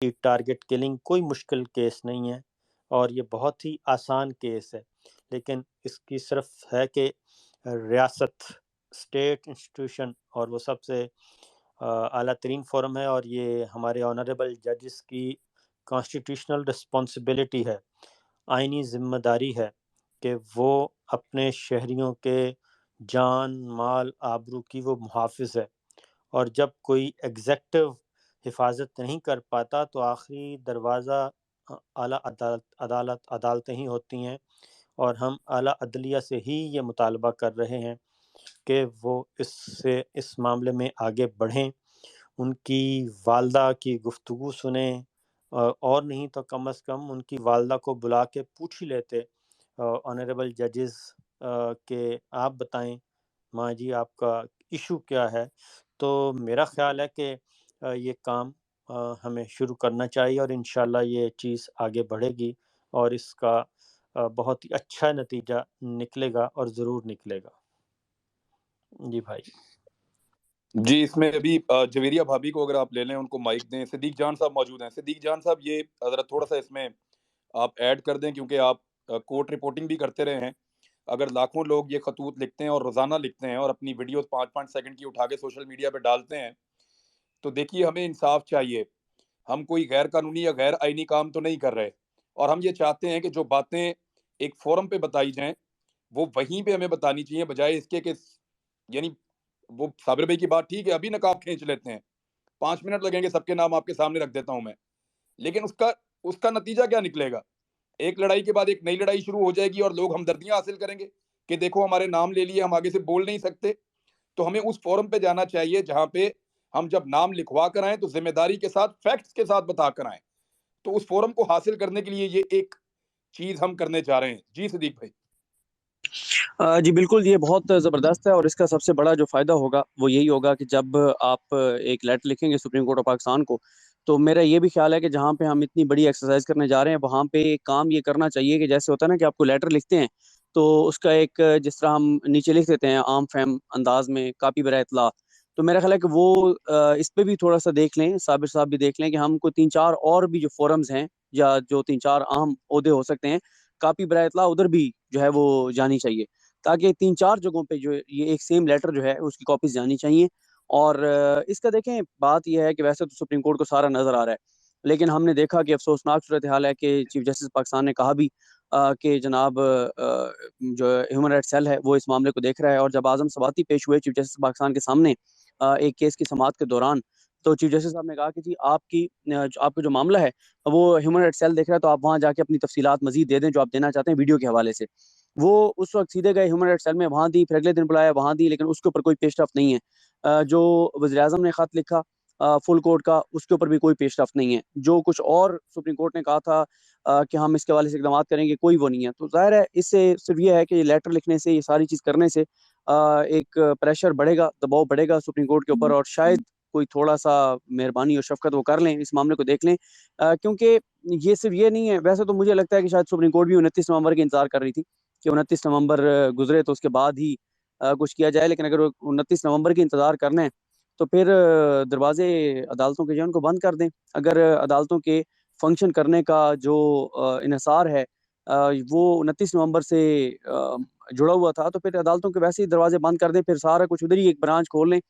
Target killing کوئی مشکل case نہیں ہے اور یہ بہت ہی آسان کیس ہے، لیکن اس کی صرف ہے کہ ریاست، اسٹیٹ انسٹیٹیوشن، اور وہ سب سے اعلیٰ ترین فورم ہے، اور یہ ہمارے آنریبل ججز کی کانسٹیٹیوشنل رسپانسبلٹی ہے، آئینی ذمہ داری ہے کہ وہ اپنے شہریوں کے جان، مال، آبرو کی وہ محافظ ہے، اور جب کوئی ایگزیکٹو حفاظت نہیں کر پاتا تو آخری دروازہ اعلیٰ عدالتیں ہی ہوتی ہیں، اور ہم اعلیٰ عدلیہ سے ہی یہ مطالبہ کر رہے ہیں کہ وہ اس معاملے میں آگے بڑھیں، ان کی والدہ کی گفتگو سنیں، اور نہیں تو کم از کم ان کی والدہ کو بلا کے پوچھ ہی لیتے آنریبل ججز کہ آپ بتائیں ماں جی آپ کا ایشو کیا ہے۔ تو میرا خیال ہے کہ یہ کام ہمیں شروع کرنا چاہیے، اور انشاءاللہ یہ چیز آگے بڑھے گی اور اس کا بہت ہی اچھا نتیجہ نکلے گا، اور ضرور نکلے گا۔ جی بھائی۔ جی، اس میں ابھی جویریہ بھابی کو اگر آپ لے لیں، ان کو مائک دیں۔ صدیق جان صاحب موجود ہیں۔ صدیق جان صاحب، یہ ذرا تھوڑا سا اس میں آپ ایڈ کر دیں، کیونکہ آپ کورٹ رپورٹنگ بھی کرتے رہے ہیں۔ اگر لاکھوں لوگ یہ خطوط لکھتے ہیں اور روزانہ لکھتے ہیں اور اپنی ویڈیوز 5-5 سیکنڈ کی اٹھا کے سوشل میڈیا پہ ڈالتے ہیں، تو دیکھیے ہمیں انصاف چاہیے۔ ہم کوئی غیر قانونی یا غیر آئینی کام تو نہیں کر رہے، اور ہم یہ چاہتے ہیں کہ جو باتیں ایک فورم پہ بتائی جائیں وہ وہیں پہ ہمیں بتانی چاہیے، بجائے اس کے کہ یعنی وہ صابر بھائی کی بات ٹھیک ہے، ابھی نقاب کھینچ لیتے ہیں، 5 منٹ لگیں گے، سب کے نام آپ کے سامنے رکھ دیتا ہوں میں، لیکن اس کا نتیجہ کیا نکلے گا؟ ایک لڑائی کے بعد ایک نئی لڑائی شروع ہو جائے گی اور لوگ ہمدردیاں حاصل کریں گے کہ دیکھو ہمارے نام لے لیے، ہم آگے سے بول نہیں سکتے۔ تو ہمیں اس فورم پہ جانا چاہیے جہاں پہ ہم جب نام لکھوا کر آئیں تو ذمہ داری کے ساتھ، فیکٹس کے ساتھ بتا کر آئیں۔ تو اس فورم کو حاصل کرنے کے لیے یہ ایک چیز ہم کرنے جا رہے ہیں۔ جی صدیق بھائی۔ جی بالکل، یہ بہت زبردست ہے، اور اس کا سب سے بڑا جو فائدہ ہوگا وہ یہی ہوگا کہ جب آپ ایک لیٹر لکھیں گے سپریم کورٹ آف پاکستان کو، تو میرا یہ بھی خیال ہے کہ جہاں پہ ہم اتنی بڑی ایکسرسائز کرنے جا رہے ہیں وہاں پہ کام یہ کرنا چاہیے کہ جیسے ہوتا ہے نا کہ آپ کو لیٹر لکھتے ہیں تو اس کا ایک جس طرح ہم نیچے لکھ دیتے ہیں عام فہم انداز میں کاپی برائے اطلاع، تو میرا خیال ہے کہ وہ اس پہ بھی تھوڑا سا دیکھ لیں، صابر صاحب بھی دیکھ لیں کہ ہم کو 3-4 اور بھی جو فورمز ہیں یا جو 3-4 اہم عہدے ہو سکتے ہیں، کاپی برائے اطلاع ادھر بھی جو ہے وہ جانی چاہیے، تاکہ 3-4 جگہوں پہ جو یہ ایک سیم لیٹر جو ہے اس کی کاپیز جانی چاہیے۔ اور اس کا دیکھیں بات یہ ہے کہ ویسے تو سپریم کورٹ کو سارا نظر آ رہا ہے، لیکن ہم نے دیکھا کہ افسوسناک صورتحال ہے کہ چیف جسٹس پاکستان نے کہا بھی کہ جناب جو ہیومن رائٹ سیل ہے وہ اس معاملے کو دیکھ رہا ہے، اور جب اعظم سواتی پیش ہوئے چیف جسٹس پاکستان کے سامنے ایک کیس کی سماعت کے دوران، تو چیف جسٹس صاحب نے کہا کہ جی آپ کا جو معاملہ ہے وہ ہیومن رائٹ سیل دیکھ رہا ہے، تو آپ وہاں جا کے اپنی تفصیلات مزید دے دیں جو آپ دینا چاہتے ہیں ویڈیو کے حوالے سے۔ وہ اس وقت سیدھے گئے ہیومن رائٹ سیل میں، وہاں دی، پھر اگلے دن بلایا وہاں دی، لیکن اس کے اوپر کوئی پیش رفت نہیں ہے۔ جو وزیر اعظم نے خط لکھا فل کورٹ کا، اس کے اوپر بھی کوئی پیش رفت نہیں ہے۔ جو کچھ اور سپریم کورٹ نے کہا تھا کہ ہم اس کے حوالے سے اقدامات کریں گے، کوئی وہ نہیں ہے۔ تو ظاہر ہے اس سے صرف یہ ہے کہ لیٹر لکھنے سے، یہ ساری چیز کرنے سے ایک پریشر بڑھے گا، دباؤ بڑھے گا سپریم کورٹ کے اوپر، اور شاید کوئی تھوڑا سا مہربانی اور شفقت وہ کر لیں، اس معاملے کو دیکھ لیں، کیونکہ یہ صرف یہ نہیں ہے۔ ویسے تو مجھے لگتا ہے کہ شاید سپریم کورٹ بھی 29 نومبر کے انتظار کر رہی تھی کہ 29 نومبر گزرے تو اس کے بعد ہی کچھ کیا جائے، لیکن اگر 29 نومبر کی انتظار کرنا ہے تو پھر دروازے عدالتوں کے جو ان کو بند کر دیں۔ اگر عدالتوں کے فنکشن کرنے کا جو انحصار ہے وہ 29 نومبر سے جڑا ہوا تھا، تو پھر عدالتوں کے ویسے ہی دروازے بند کر دیں، پھر سارا کچھ ادھر ہی ایک برانچ کھول لیں،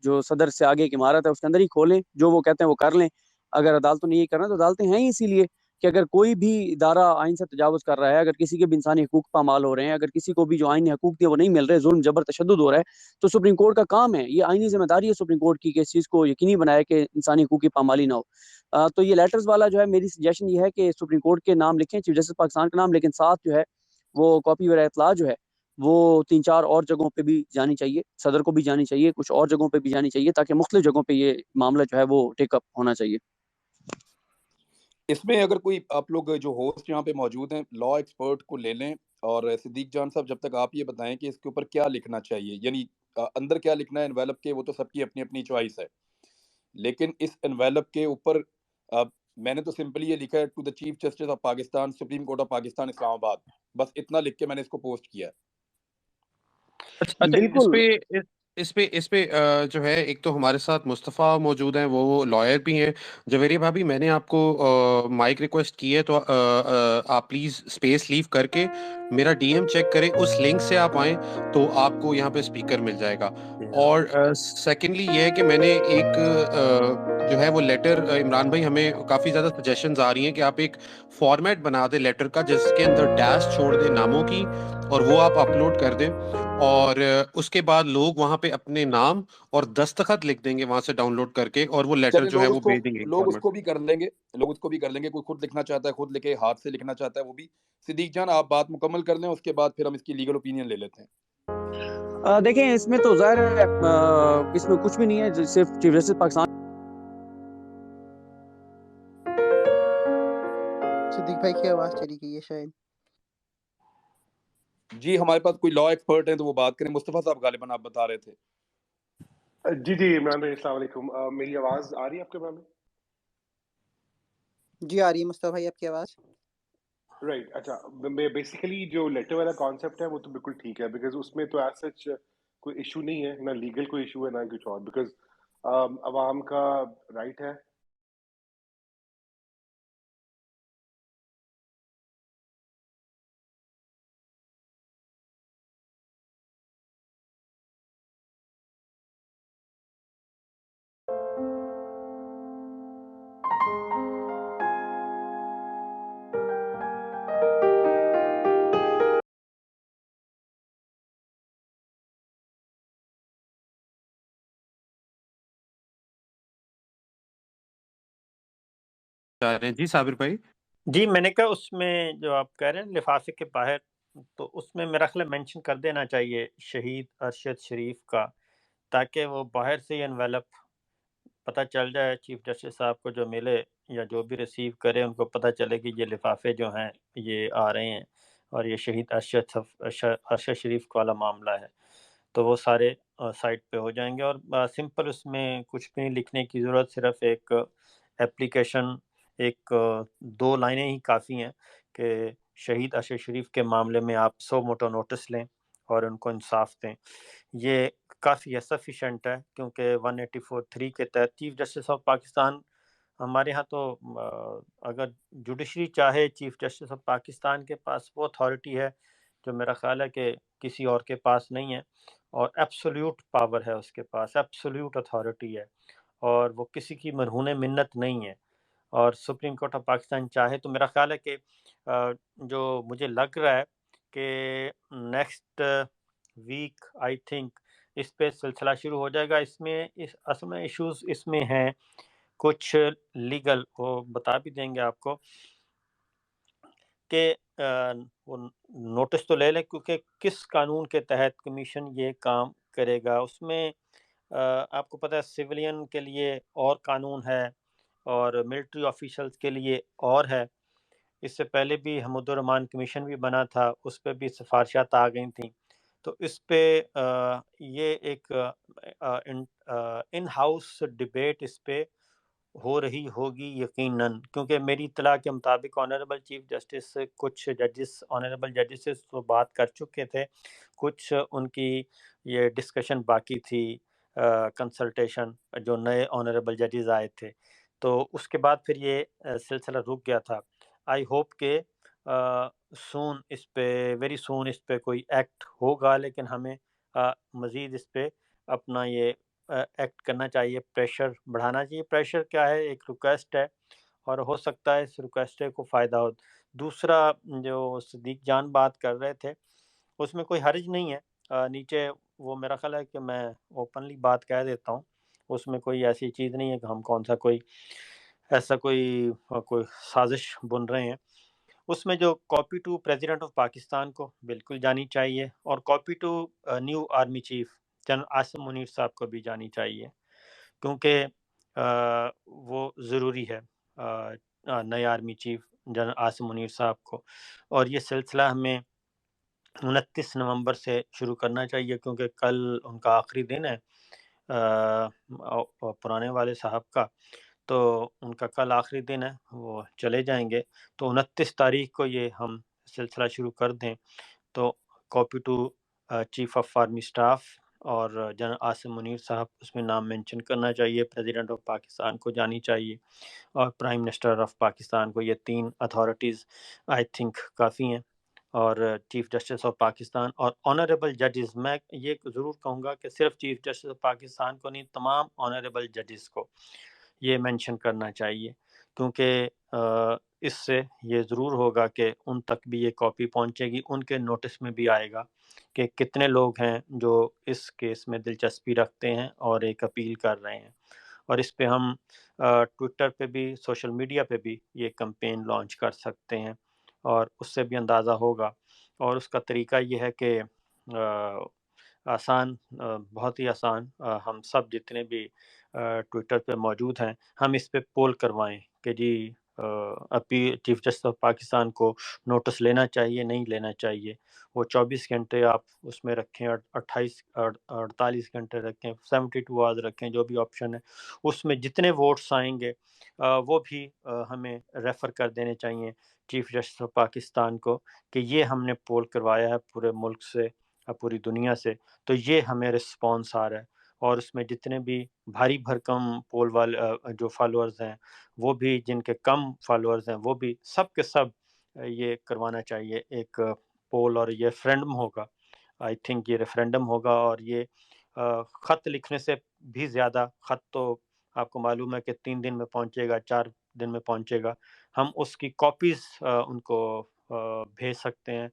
جو صدر سے آگے ایک عمارت ہے اس کے اندر ہی کھولیں، جو وہ کہتے ہیں وہ کر لیں۔ اگر عدالتوں نے یہ کرنا تو عدالتیں ہیں ہی اسی لیے کہ اگر کوئی بھی ادارہ آئین سے تجاوز کر رہا ہے، اگر کسی کے بھی انسانی حقوق پامال ہو رہے ہیں، اگر کسی کو بھی جو آئینی حقوق دیے وہ نہیں مل رہے، ظلم جبر تشدد ہو رہا ہے، تو سپریم کورٹ کا کام ہے، یہ آئینی ذمہ داری ہے سپریم کورٹ کی کہ اس چیز کو یقینی بنائے کہ انسانی حقوق کی پامالی نہ ہو۔ تو یہ لیٹرز والا جو ہے، میری سجیشن یہ ہے کہ سپریم کورٹ کے نام لکھیں، چیف جسٹس پاکستان کا نام، لیکن ساتھ جو ہے وہ کاپی برائے اطلاع جو ہے وہ 3-4 اور جگہوں پہ بھی جانی چاہیے، صدر کو بھی جانی چاہیے، کچھ اور جگہوں پہ بھی جانی چاہیے، تاکہ مختلف جگہوں پہ یہ معاملہ جو ہے وہ ٹیک اپ ہونا چاہیے۔ اس میں اگر کوئی آپ لوگ جو ہوسٹ یہاں پہ موجود ہیں، لا ایکسپرٹ کو لے لیں، اور صدیق جان صاحب جب تک آپ یہ بتائیں کہ اس کے اوپر کیا لکھنا چاہیے، یعنی اندر کیا لکھنا ہے انویلپ کے، وہ تو سب کی اپنی اپنی چوائس ہے، لیکن اس انویلپ کے اوپر میں نے تو سمپلی یہ لکھا ہے to the Chief justice of Pakistan, Supreme Court of Pakistan Islamabad, بس اتنا لکھ کے میں نے اس کو پوسٹ کیا ہے۔ اچھا، اس بالکل پہ اس پہ جو ہے ایک تو ہمارے ساتھ مصطفیٰ موجود ہیں، وہ لائر بھی ہیں۔ جویریہ بھابھی، میں نے آپ کو مائک ریکویسٹ کی ہے، تو آپ پلیز اسپیس لیو کر کے میرا ڈی ایم چیک کریں، اس لنک سے آپ آئیں تو آپ کو یہاں پہ اسپیکر مل جائے گا۔ اور سیکنڈلی یہ ہے کہ میں نے ایک جو ہے وہ لیٹر، عمران بھائی ہمیں کافی زیادہ سجیشنز آ رہی ہیں کہ آپ ایک فارمیٹ بنا دیں لیٹر کا، جس کے اندر ڈیش چھوڑ دیں ناموں کی، اور وہ آپ اپلوڈ کر دیں، اور اس کے بعد لوگ وہاں پہ اپنے نام اور دستخط لکھ دیں گے وہاں سے ڈاؤن لوڈ کر کے، اور وہ لیٹر چلے جو ہے وہ بھیج دیں گے ایک لوگ اس فارمیٹ۔ کو بھی کر لیں گے، لوگ اس کو بھی کر لیں گے، کوئی خود لکھنا چاہتا ہے خود لکھے، ہاتھ سے لکھنا چاہتا ہے وہ بھی۔ صدیق جان آپ بات مکمل کر لیں، اس کے بعد پھر ہم اس کی لیگل اوپینین لے لیتے ہیں۔ دیکھیں اس میں تو ظاہر ہے اس میں کچھ بھی نہیں ہے، صرف چیف جسٹس پاکستان۔ صدیق بھائی کی آواز چلی گئی ہے شاید۔ جی ہمارے پاس کوئی لا ایکسپرٹ ہیں تو وہ بات کریں۔ مصطفیٰ صاحب غالباً آپ بتا رہے تھے۔ جی عمران بھائی السلام علیکم، میری آواز آ رہی ہے آپ کے عمران بھائی؟ جی آ رہی ہے مصطفیٰ بھائی آپ کی آواز۔ رائٹ، اچھا، بیسیکلی جو لیٹر والا کانسیپٹ ہے وہ تو بالکل ٹھیک ہے، بیکاز اس میں تو ایز سچ کوئی ایشو نہیں ہے، نہ لیگل کوئی ایشو ہے نہ کچھ اور، بیکاز عوام کا رائٹ ہے۔ جی صابر بھائی۔ جی میں نے کہا اس میں جو آپ کہہ رہے ہیں لفافے کے باہر، تو اس میں میرا خیال مینشن کر دینا چاہیے شہید ارشد شریف کا، تاکہ وہ باہر سے ہی انویلپ پتہ چل جائے چیف جسٹس صاحب کو جو ملے یا جو بھی ریسیو کرے، ان کو پتہ چلے کہ یہ لفافے جو ہیں یہ آ رہے ہیں اور یہ شہید ارشد شریف والا معاملہ ہے، تو وہ سارے سائٹ پہ ہو جائیں گے۔ اور سمپل اس میں کچھ بھی نہیں لکھنے کی ضرورت، صرف ایک اپلیکیشن، ایک 2 لائنیں ہی کافی ہیں کہ شہید ارشد شریف کے معاملے میں آپ سو موٹو نوٹس لیں اور ان کو انصاف دیں۔ یہ کافی سفیشینٹ ہے، کیونکہ 184(3) کے تحت چیف جسٹس آف پاکستان، ہمارے ہاں تو اگر جوڈیشری چاہے چیف جسٹس آف پاکستان کے پاس وہ اتھارٹی ہے جو میرا خیال ہے کہ کسی اور کے پاس نہیں ہے، اور ایبسولوٹ پاور ہے اس کے پاس، ایبسولوٹ اتھارٹی ہے، اور وہ کسی کی مرہون منت نہیں ہے۔ اور سپریم کورٹ آف پاکستان چاہے تو میرا خیال ہے کہ جو مجھے لگ رہا ہے کہ نیکسٹ ویک آئی تھنک اس پہ سلسلہ شروع ہو جائے گا۔ اس میں اصل میں ایشوز اس میں ہیں کچھ لیگل، وہ بتا بھی دیں گے آپ کو کہ وہ نوٹس تو لے لیں، کیونکہ کس قانون کے تحت کمیشن یہ کام کرے گا۔ اس میں آپ کو پتہ ہے سویلین کے لیے اور قانون ہے اور ملٹری آفیشلز کے لیے اور ہے۔ اس سے پہلے بھی حمود الرحمان کمیشن بھی بنا تھا، اس پہ بھی سفارشات آ گئی تھیں، تو اس پہ یہ ایک ان ہاؤس ڈیبیٹ اس پہ ہو رہی ہوگی یقیناً، کیونکہ میری اطلاع کے مطابق آنریبل چیف جسٹس کچھ آنریبل ججز سے تو بات کر چکے تھے، کچھ ان کی یہ ڈسکشن باقی تھی، کنسلٹیشن، جو نئے آنریبل ججز آئے تھے، تو اس کے بعد پھر یہ سلسلہ رک گیا تھا۔ آئی ہوپ کہ سون اس پہ ویری سون اس پہ کوئی ایکٹ ہوگا، لیکن ہمیں مزید اس پہ اپنا یہ ایکٹ کرنا چاہیے، پریشر بڑھانا چاہیے۔ پریشر کیا ہے، ایک ریکویسٹ ہے اور ہو سکتا ہے اس ریکویسٹ کو فائدہ ہو۔ دوسرا جو صدیق جان بات کر رہے تھے اس میں کوئی حرج نہیں ہے، نیچے وہ میرا خیال ہے کہ میں اوپنلی بات کہہ دیتا ہوں، اس میں کوئی ایسی چیز نہیں ہے کہ ہم کون سا کوئی ایسا کوئی سازش بن رہے ہیں۔ اس میں جو copy to president of Pakistan کو بالکل جانی چاہیے، اور copy to new army chief general Asim Munir صاحب کو بھی جانی چاہیے، کیونکہ وہ ضروری ہے نئے army chief general Asim Munir صاحب کو۔ اور یہ سلسلہ ہمیں 29 نومبر سے شروع کرنا چاہیے، کیونکہ کل ان کا آخری دن ہے پرانے والے صاحب کا، تو ان کا کل آخری دن ہے، وہ چلے جائیں گے، تو 29 تاریخ کو یہ ہم سلسلہ شروع کر دیں، تو copy to chief of army staff اور جنرل عاصم منیر صاحب اس میں نام مینشن کرنا چاہیے، پریزیڈنٹ آف پاکستان کو جانی چاہیے، اور پرائم منسٹر آف پاکستان کو. یہ 3 اتھارٹیز آئی تھنک کافی ہیں. اور چیف جسٹس آف پاکستان اور آنریبل ججز، میں یہ ضرور کہوں گا کہ صرف چیف جسٹس آف پاکستان کو نہیں، تمام آنریبل ججز کو یہ مینشن کرنا چاہیے، کیونکہ اس سے یہ ضرور ہوگا کہ ان تک بھی یہ کاپی پہنچے گی، ان کے نوٹس میں بھی آئے گا کہ کتنے لوگ ہیں جو اس کیس میں دلچسپی رکھتے ہیں اور ایک اپیل کر رہے ہیں. اور اس پہ ہم ٹویٹر پہ بھی، سوشل میڈیا پہ بھی یہ کمپین لانچ کر سکتے ہیں، اور اس سے بھی اندازہ ہوگا. اور اس کا طریقہ یہ ہے کہ آسان، بہت ہی آسان، ہم سب جتنے بھی ٹویٹر پہ موجود ہیں، ہم اس پہ پول کروائیں کہ جی appeal chief justice of Pakistan کو نوٹس لینا چاہیے، نہیں لینا چاہیے. وہ 24 گھنٹے آپ اس میں رکھیں، 48 گھنٹے رکھیں، 72 آورز رکھیں، جو بھی آپشن ہے. اس میں جتنے ووٹس آئیں گے وہ بھی ہمیں ریفر کر دینے چاہیے چیف جسٹس آف پاکستان کو کہ یہ ہم نے پول کروایا ہے پورے ملک سے، پوری دنیا سے، تو یہ ہمیں رسپانس آ رہا ہے. اور اس میں جتنے بھی بھاری بھرکم پول والے جو فالوورز ہیں، وہ بھی، جن کے کم فالوورز ہیں، وہ بھی، سب کے سب یہ کروانا چاہیے ایک پول. اور یہ ریفرینڈم ہوگا، آئی تھنک یہ ریفرینڈم ہوگا. اور یہ خط لکھنے سے بھی زیادہ، خط تو آپ کو معلوم ہے کہ 3 دن میں پہنچے گا، 4 دن میں پہنچے گا. ہم اس کی کاپیز ان کو بھیج سکتے ہیں